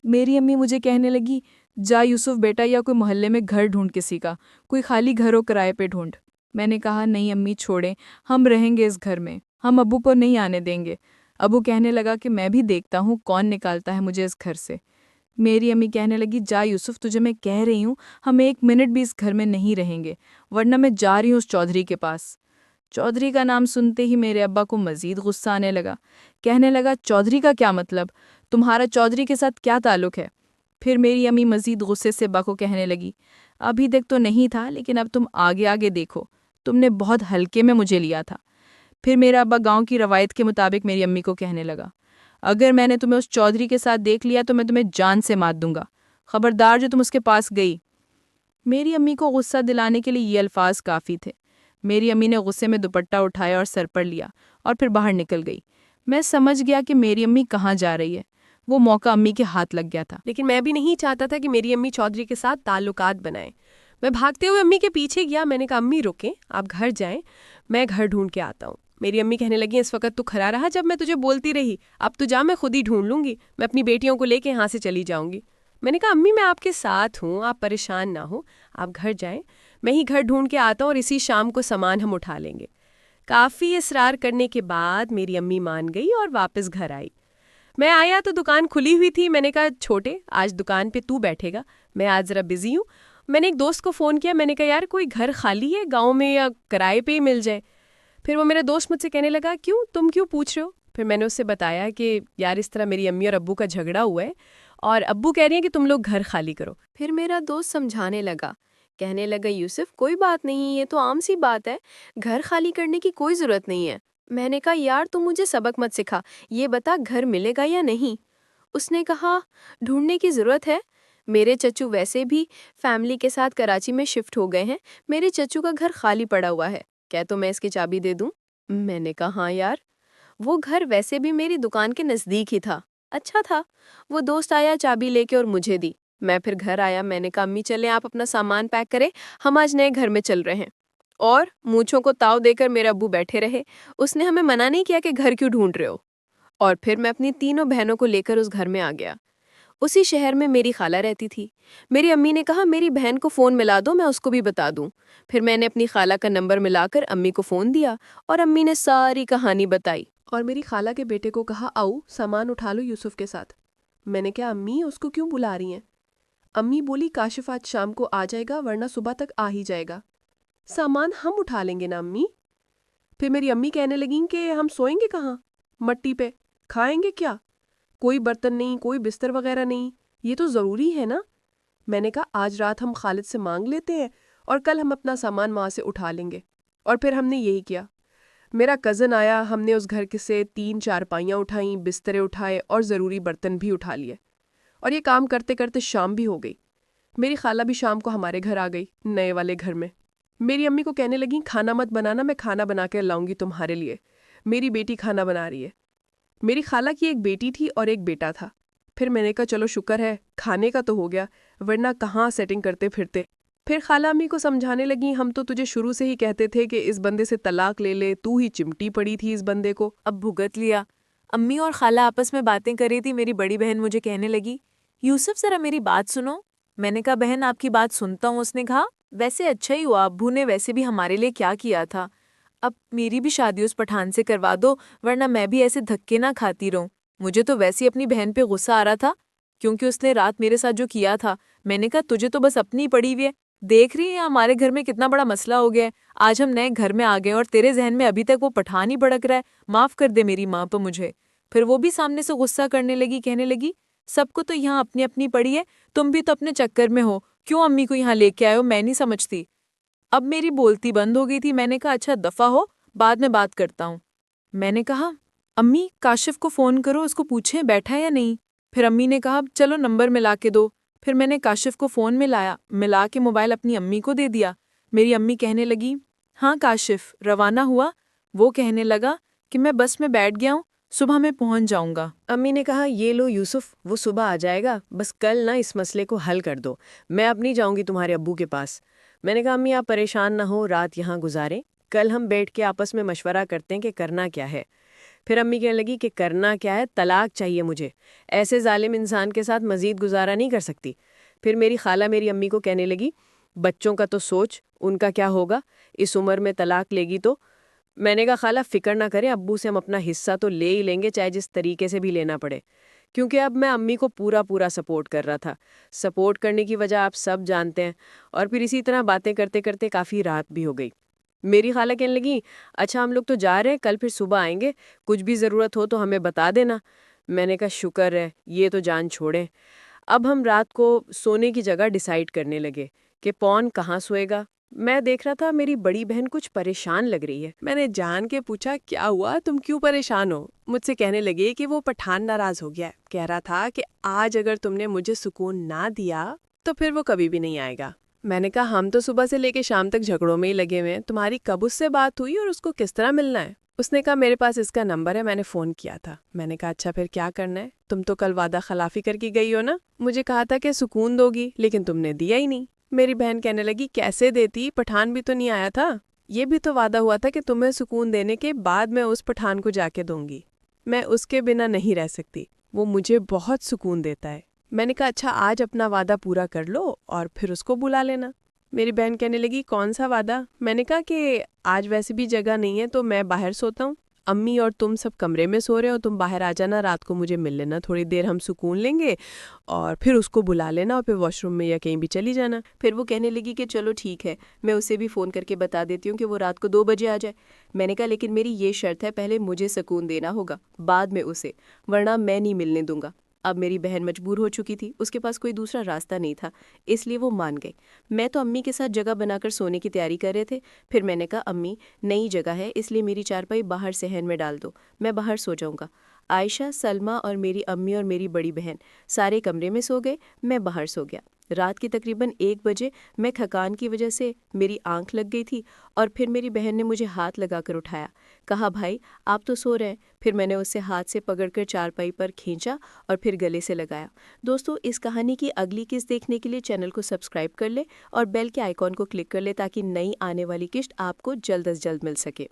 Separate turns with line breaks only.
میری امی مجھے کہنے لگی، جا یوسف بیٹا، یا کوئی محلے میں گھر ڈھونڈ کسی کا، کوئی خالی گھر ہو کرائے پہ ڈھونڈ۔ میں نے کہا نہیں امی چھوڑیں، ہم رہیں گے اس گھر میں، ہم ابو کو نہیں آنے دیں گے۔ ابو کہنے لگا کہ میں بھی دیکھتا ہوں کون نکالتا ہے مجھے اس گھر سے۔ میری امی کہنے لگی، جا یوسف تجھے میں کہہ رہی ہوں ہم ایک منٹ بھی اس گھر میں نہیں رہیں گے، ورنہ میں جا رہی ہوں اس چودھری کے پاس۔ چودھری کا نام سنتے ہی میرے ابا کو مزید غصہ آنے لگا۔ کہنے لگا، چودھری کا کیا مطلب؟ تمہارا چودھری کے ساتھ کیا تعلق ہے؟ پھر میری امی مزید غصے سے ابا کو کہنے لگی، ابھی تک تو نہیں تھا، لیکن اب تم آگے آگے دیکھو، تم نے بہت ہلکے میں مجھے لیا تھا۔ پھر میرا ابا گاؤں کی روایت کے مطابق میری امی کو کہنے لگا، اگر میں نے تمہیں اس چودھری کے ساتھ دیکھ لیا تو میں تمہیں جان سے مار دوں گا، خبردار جو تم اس کے پاس گئی۔ میری امی کو غصہ دلانے کے لیے یہ الفاظ کافی تھے۔ میری امی نے غصے میں دوپٹہ اٹھایا اور سر پر لیا اور پھر باہر نکل گئی۔ میں سمجھ گیا کہ میری امی کہاں جا رہی ہے۔ وہ موقع امی کے ہاتھ لگ گیا تھا۔
لیکن میں بھی نہیں چاہتا تھا کہ میری امی چودھری کے ساتھ تعلقات بنائیں۔ میں بھاگتے ہوئے امی کے پیچھے گیا۔ میں نے کہا، امی رکیں، آپ گھر جائیں، میں گھر ڈھونڈ کے آتا ہوں۔ میری امی کہنے لگی، اس وقت تو کھڑا رہا جب میں تجھے بولتی رہی، اب تو جا، میں خود ہی ڈھونڈ لوں گی، میں اپنی بیٹیوں کو لے کے یہاں سے چلی جاؤں گی۔ میں نے کہا، امی میں آپ کے ساتھ ہوں، آپ پریشان نہ ہو، آپ گھر جائیں، میں ہی گھر ڈھونڈ کے آتا ہوں اور اسی شام کو سامان ہم اٹھا لیں گے۔ کافی اصرار کرنے کے بعد میری امی مان گئی اور واپس گھر آئی۔ میں آیا تو دکان کھلی ہوئی تھی۔ میں نے کہا، چھوٹے آج دکان پہ تو بیٹھے گا، میں آج ذرا بزی ہوں۔ میں نے ایک دوست کو فون کیا، میں نے کہا، یار کوئی گھر خالی ہے گاؤں میں یا کرائے پہ ہی مل جائے۔ پھر وہ میرا دوست مجھ سے کہنے لگا، کیوں، تم کیوں پوچھ رہے ہو؟ پھر میں نے اس سے بتایا کہ یار اس طرح میری امی اور ابو کا جھگڑا ہوا ہے اور ابو کہہ رہی ہیں کہ تم لوگ گھر خالی کرو۔
پھر میرا دوست سمجھانے لگا، کہنے لگا، یوسف کوئی بات نہیں، یہ تو عام سی بات ہے، گھر خالی کرنے کی کوئی ضرورت نہیں ہے۔ میں نے کہا، یار تم مجھے سبق مت سکھا، یہ بتا گھر ملے گا یا نہیں؟ اس نے کہا، ڈھونڈنے کی ضرورت ہے، میرے چچو ویسے بھی فیملی کے ساتھ کراچی میں شفٹ ہو گئے ہیں، میرے چچو کا گھر خالی پڑا ہوا ہے، کیا تو میں اس کی چابی دے دوں؟ میں نے کہا، ہاں یار، وہ گھر ویسے بھی میری دکان کے نزدیک ہی تھا، اچھا تھا۔ وہ دوست آیا چابی لے کے اور مجھے دی۔ میں پھر گھر آیا۔ میں نے کہا، امی چلیں آپ اپنا سامان پیک کریں، ہم آج نئے گھر میں چل رہے ہیں۔ اور مونچھوں کو تاؤ دے کر میرے ابو بیٹھے رہے، اس نے ہمیں منع نہیں کیا کہ گھر کیوں ڈھونڈ رہے ہو۔ اور پھر میں اپنی تینوں بہنوں کو لے کر اس گھر میں آ گیا۔ اسی شہر میں میری خالہ رہتی تھی۔ میری امی نے کہا، میری بہن کو فون ملا دو، میں اس کو بھی بتا دوں۔ پھر میں نے اپنی خالہ کا نمبر ملا کر امی کو فون دیا اور امی نے ساری کہانی بتائی۔
اور میری خالہ کے بیٹے کو کہا، آؤ سامان اٹھا لو یوسف کے ساتھ۔ میں نے کہا، امی اس کو کیوں بلا رہی ہیں؟ امی بولی، کاشف آج شام کو آ جائے گا ورنہ صبح تک آ ہی جائے گا۔ سامان ہم اٹھا لیں گے نا امی۔ پھر میری امی کہنے لگیں کہ ہم سوئیں گے کہاں؟ مٹی پہ کھائیں گے کیا؟ کوئی برتن نہیں، کوئی بستر وغیرہ نہیں، یہ تو ضروری ہے نا۔ میں نے کہا، آج رات ہم خالد سے مانگ لیتے ہیں اور کل ہم اپنا سامان وہاں سے اٹھا لیں گے۔ اور پھر ہم نے یہی کیا۔ میرا کزن آیا، ہم نے اس گھر کے سے 3 چارپائیاں اٹھائیں، بسترے اٹھائے اور ضروری برتن بھی اٹھا لیے۔ اور یہ کام کرتے کرتے شام بھی ہو گئی۔ میری خالہ بھی شام کو ہمارے گھر آ گئی، نئے والے گھر میں۔ میری امی کو کہنے لگیں، کھانا مت بنانا، میں کھانا بنا کے لاؤں گی تمہارے لیے، میری بیٹی کھانا بنا رہی ہے۔ میری خالہ کی ایک بیٹی تھی اور ایک بیٹا تھا۔ پھر میں نے کہا، چلو شکر ہے کھانے کا تو ہو گیا، ورنہ کہاں سیٹنگ کرتے پھرتے۔ پھر خالہ امی کو سمجھانے لگیں، ہم تو تجھے شروع سے ہی کہتے تھے کہ اس بندے سے طلاق لے لے، تو ہی چمٹی پڑی تھی اس بندے کو۔
اب بھگت لیا۔ امی اور خالہ آپس میں باتیں کر رہی تھی۔ میری بڑی بہن مجھے کہنے لگی، یوسف ذرا میری بات سنو۔ میں نے کہا، بہن آپ کی بات سنتا ہوں۔ اس نے کہا، ویسے اچھا ہی ہوا، ابو نے ویسے بھی ہمارے لیے کیا کیا تھا، اب میری بھی شادی اس پٹھان سے کروا دو، ورنہ میں بھی ایسے دھکے نہ کھاتی رہوں۔ مجھے تو ویسے اپنی بہن پہ غصہ آ رہا تھا کیونکہ اس نے رات میرے ساتھ جو کیا تھا۔ میں نے کہا، تجھے تو بس اپنی پڑی ہوئی ہے، دیکھ رہی ہے ہمارے گھر میں کتنا بڑا مسئلہ ہو گیا ہے، آج ہم نئے گھر میں آ گئے اور تیرے ذہن میں ابھی تک وہ پٹھان ہی بھڑک رہا ہے، معاف کر دے میری ماں پہ مجھے۔ پھر وہ بھی سامنے سے غصہ کرنے لگی، کہنے لگی، سب کو تو یہاں اپنی اپنی پڑی ہے، تم بھی تو اپنے چکر میں ہو، کیوں امی کو یہاں لے کے آئے ہو، میں نہیں سمجھتی۔ اب میری بولتی بند ہو گئی تھی۔ میں نے کہا، اچھا دفع ہو، بعد میں بات کرتا ہوں۔ میں نے کہا، امی کاشف کو فون کرو، اس کو پوچھیں بیٹھا ہے یا نہیں۔ پھر امی نے کہا، چلو نمبر ملا کے دو۔ پھر میں نے کاشف کو فون ملا کے موبائل اپنی امی کو دے دیا۔ میری امی کہنے لگی، ہاں کاشف روانہ ہوا؟ وہ کہنے لگا کہ میں بس میں بیٹھ گیا ہوں، صبح میں پہنچ جاؤں گا۔
امی نے کہا، یہ لو یوسف، وہ صبح آ جائے گا، بس کل نہ اس مسئلے کو حل کر دو، میں اب نہیں جاؤں گی تمہارے ابو کے پاس۔ میں نے کہا، امی آپ پریشان نہ ہو، رات یہاں گزاریں، کل ہم بیٹھ کے آپس میں مشورہ کرتے ہیں کہ کرنا کیا ہے۔
پھر امی کہنے لگی کہ کرنا کیا ہے، طلاق چاہیے مجھے، ایسے ظالم انسان کے ساتھ مزید گزارا نہیں کر سکتی۔ پھر میری خالہ میری امی کو کہنے لگی بچوں کا تو سوچ، ان کا کیا ہوگا، اس عمر میں طلاق لے گی تو۔ میں نے کہا خالہ فکر نہ کریں، ابو سے ہم اپنا حصہ تو لے ہی لیں گے، چاہے جس طریقے سے بھی لینا پڑے، کیونکہ اب میں امی کو پورا سپورٹ کر رہا تھا۔ سپورٹ کرنے کی وجہ آپ سب جانتے ہیں۔ اور پھر اسی طرح باتیں کرتے کرتے کافی رات بھی ہو گئی۔ میری خالہ کہنے لگی اچھا ہم لوگ تو جا رہے ہیں، کل پھر صبح آئیں گے، کچھ بھی ضرورت ہو تو ہمیں بتا دینا۔ میں نے کہا شکر ہے، یہ تو جان چھوڑیں۔ اب ہم رات کو سونے کی جگہ ڈیسائیڈ کرنے لگے کہ پون کہاں سوئے گا۔ میں دیکھ رہا تھا میری بڑی بہن کچھ پریشان لگ رہی ہے۔ میں نے جان کے پوچھا کیا ہوا، تم کیوں پریشان ہو؟ مجھ سے کہنے لگے کہ وہ پٹھان ناراض ہو گیا ہے، کہہ رہا تھا کہ آج اگر تم نے مجھے سکون نہ دیا تو پھر وہ کبھی بھی نہیں آئے گا۔ میں نے کہا ہم تو صبح سے لے کے شام تک جھگڑوں میں ہی لگے ہوئے ہیں، تمہاری کب اس سے بات ہوئی اور اس کو کس طرح ملنا ہے؟ اس نے کہا میرے پاس اس کا نمبر ہے، میں نے فون کیا تھا۔ میں نے کہا اچھا پھر کیا کرنا ہے؟ تم تو کل وعدہ خلافی کر کے گئی ہو نا، مجھے کہا تھا کہ سکون دو گی لیکن تم نے دیا ہی نہیں۔ میری بہن کہنے لگی کیسے دیتی، پٹھان بھی تو نہیں آیا تھا، یہ بھی تو وعدہ ہوا تھا کہ تمہیں سکون دینے کے بعد میں اس پٹھان کو جا کے دوں گی، میں اس کے بنا نہیں رہ سکتی، وہ مجھے بہت سکون دیتا ہے۔ میں نے کہا اچھا آج اپنا وعدہ پورا کر لو اور پھر اس کو بلا لینا۔ میری بہن کہنے لگی کون سا وعدہ؟ میں نے کہا کہ آج ویسے بھی جگہ نہیں ہے تو میں باہر سوتا ہوں، امی اور تم سب کمرے میں سو رہے ہو، تم باہر آ جانا، رات کو مجھے مل لینا، تھوڑی دیر ہم سکون لیں گے اور پھر اس کو بلا لینا اور پھر واش روم میں یا کہیں بھی چلی جانا۔
پھر وہ کہنے لگی کہ چلو ٹھیک ہے، میں اسے بھی فون کر کے بتا دیتی ہوں کہ وہ رات کو 2 بجے آ جائے۔ میں نے کہا لیکن میری یہ شرط ہے، پہلے مجھے سکون دینا ہوگا، بعد میں اسے، ورنہ میں نہیں ملنے دوں گا۔ اب میری بہن مجبور ہو چکی تھی، اس کے پاس کوئی دوسرا راستہ نہیں تھا، اس لیے وہ مان گئی۔ میں تو امی کے ساتھ جگہ بنا کر سونے کی تیاری کر رہے تھے۔ پھر میں نے کہا امی نئی جگہ ہے، اس لیے میری چارپائی باہر صحن میں ڈال دو، میں باہر سو جاؤں گا۔ عائشہ، سلمہ اور میری امی اور میری بڑی بہن سارے کمرے میں سو گئے، میں باہر سو گیا۔ رات کی تقریباً 1 بجے میں تھکان کی وجہ سے میری آنکھ لگ گئی تھی اور پھر میری بہن نے مجھے ہاتھ لگا کر اٹھایا، کہا بھائی آپ تو سو رہے ہیں۔ پھر میں نے اسے ہاتھ سے پکڑ کر چارپائی پر کھینچا اور پھر گلے سے لگایا۔ دوستو اس کہانی کی اگلی قسط دیکھنے کے لیے چینل کو سبسکرائب کر لے اور بیل کے آئیکن کو کلک کر لے تاکہ نئی آنے والی قسط آپ کو جلد از جلد مل سکے۔